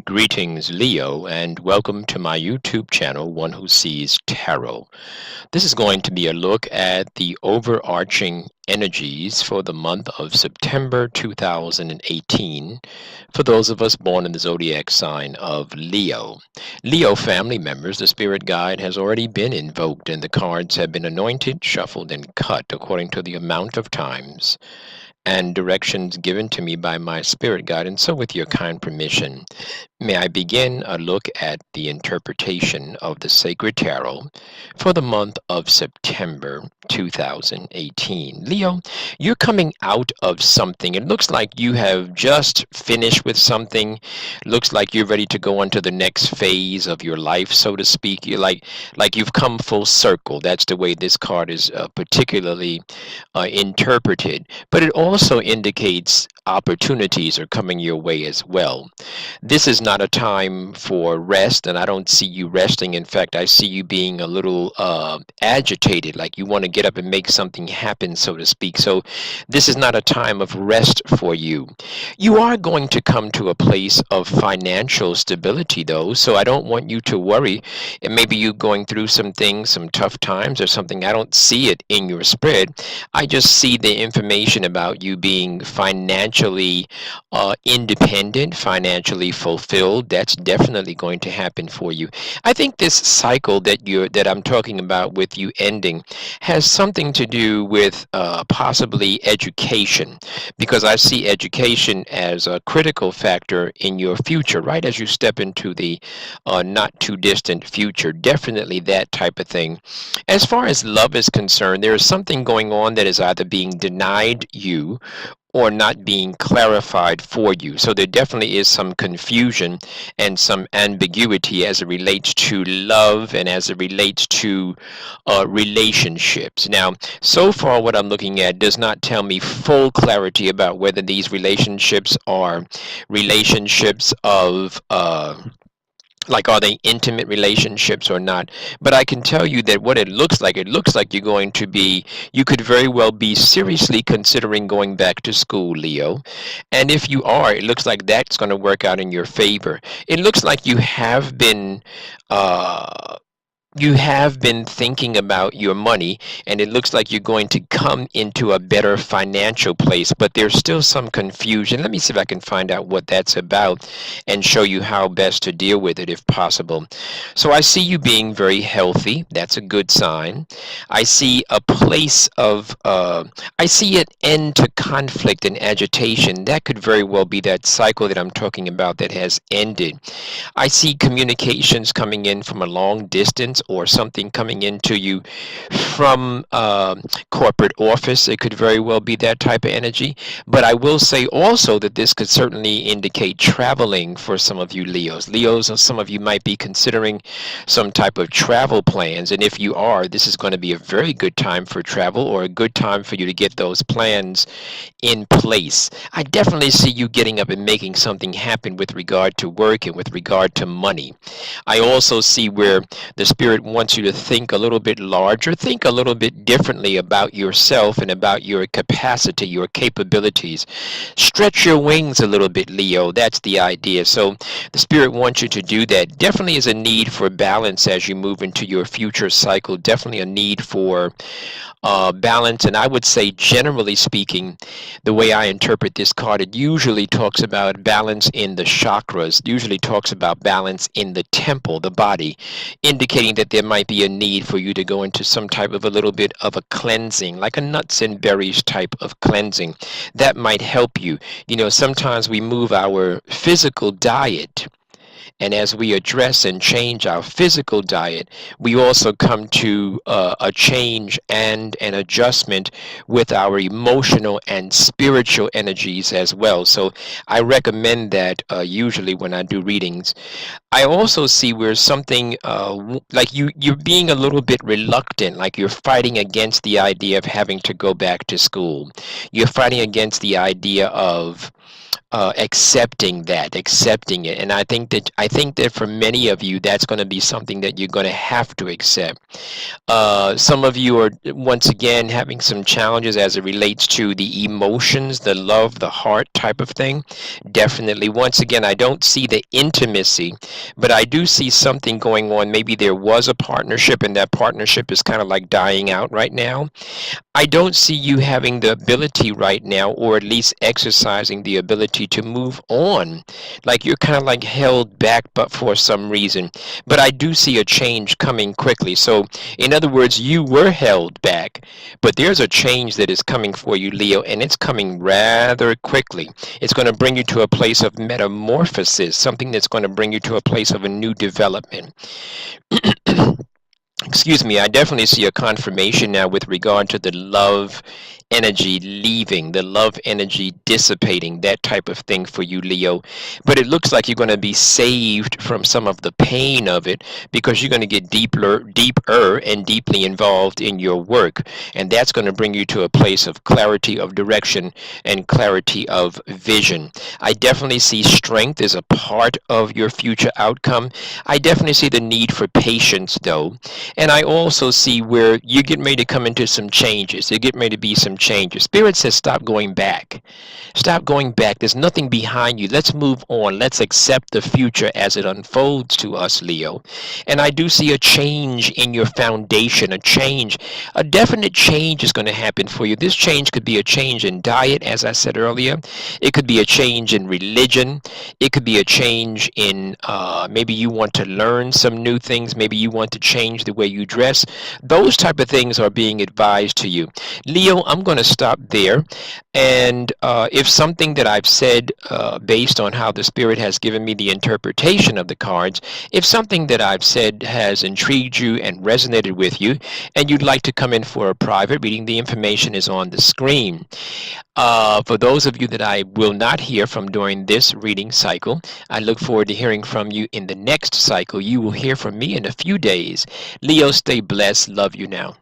Greetings, Leo, and welcome to my YouTube channel, One Who Sees Tarot. This is going to be a look at the overarching energies for the month of September 2018 for those of us born in the zodiac sign of Leo. Leo family members, the spirit guide has already been invoked and the cards have been anointed, shuffled, and cut according to the amount of times and directions given to me by my spirit guide. And so, with your kind permission, may I begin a look at the interpretation of the Sacred Tarot for the month of September 2018. Leo, you're coming out of something. It looks like you have just finished with something. Looks like you're ready to go on to the next phase of your life, so to speak. You're like you've come full circle. That's the way this card is particularly interpreted. But it also indicates opportunities are coming your way as well. This is not a time for rest, and I don't see you resting. In fact, I see you being a little agitated, like you want to get up and make something happen, so to speak. So this is not a time of rest for you. You are going to come to a place of financial stability, though, so I don't want you to worry. And maybe you going through some things, some tough times or something. I don't see it in your spread. I just see the information about you being financially independent, financially fulfilled. That's definitely going to happen for you. I think this cycle that I'm talking about with you ending has something to do with possibly education, because I see education as a critical factor in your future, right as you step into the not too distant future. Definitely that type of thing. As far as love is concerned, there is something going on that is either being denied you or not being clarified for you. So there definitely is some confusion and some ambiguity as it relates to love and as it relates to relationships. Now, so far what I'm looking at does not tell me full clarity about whether these relationships are relationships of like, are they intimate relationships or not? But I can tell you that what it looks like you're going to be, you could very well be seriously considering going back to school, Leo. And if you are, it looks like that's going to work out in your favor. It looks like you have been thinking about your money, and it looks like you're going to come into a better financial place, but there's still some confusion. Let me see if I can find out what that's about and show you how best to deal with it if possible. So I see you being very healthy. That's a good sign. I see a place of, I see an end to conflict and agitation. That could very well be that cycle that I'm talking about that has ended. I see communications coming in from a long distance or something coming into you from corporate office. It could very well be that type of energy. But I will say also that this could certainly indicate traveling for some of you Leos. Leos, some of you might be considering some type of travel plans. And if you are, this is going to be a very good time for travel, or a good time for you to get those plans in place. I definitely see you getting up and making something happen with regard to work and with regard to money. I also see where the Spirit wants you to think a little bit larger, think a little bit differently about yourself and about your capacity, your capabilities. Stretch your wings a little bit, Leo. That's the idea. So the Spirit wants you to do that. Definitely is a need for balance as you move into your future cycle. Definitely a need for balance. And I would say, generally speaking, the way I interpret this card, it usually talks about balance in the chakras, usually talks about balance in the temple, the body, indicating that there might be a need for you to go into some type of a little bit of a cleansing, like a nuts and berries type of cleansing. That might help you. You know, sometimes we move our physical diet, and as we address and change our physical diet, we also come to a change and an adjustment with our emotional and spiritual energies as well. So I recommend that usually when I do readings. I also see where something like you're being a little bit reluctant, like you're fighting against the idea of having to go back to school. You're fighting against the idea of accepting it. And I think that for many of you, that's going to be something that you're going to have to accept. Some of you are once again having some challenges as it relates to the emotions, the love, the heart type of thing. Definitely. Once again, I don't see the intimacy, but I do see something going on. Maybe there was a partnership and that partnership is kind of like dying out right now. I don't see you having the ability right now, or at least exercising the ability to move on. Like you're kind of like held back, but for some reason. But I do see a change coming quickly. So, in other words, you were held back, but there's a change that is coming for you, Leo, and it's coming rather quickly. It's going to bring you to a place of metamorphosis, something that's going to bring you to a place of a new development. Excuse me, I definitely see a confirmation now with regard to the love energy leaving, the love energy dissipating, that type of thing for you, Leo. But it looks like you're going to be saved from some of the pain of it, because you're going to get deeper and deeply involved in your work. And that's going to bring you to a place of clarity of direction and clarity of vision. I definitely see strength as a part of your future outcome. I definitely see the need for patience, though. And I also see where you're getting ready to come into some changes. You're getting ready to be some changes. Spirit says stop going back. Stop going back. There's nothing behind you. Let's move on. Let's accept the future as it unfolds to us, Leo. And I do see a change in your foundation, a change. A definite change is going to happen for you. This change could be a change in diet, as I said earlier. It could be a change in religion. It could be a change in maybe you want to learn some new things. Maybe you want to change the way you dress. Those type of things are being advised to you. Leo, I'm going to stop there. And if something that I've said based on how the Spirit has given me the interpretation of the cards, if something that I've said has intrigued you and resonated with you, and you'd like to come in for a private reading, the information is on the screen. For those of you that I will not hear from during this reading cycle, I look forward to hearing from you in the next cycle. You will hear from me in a few days. Leo, stay blessed. Love you now.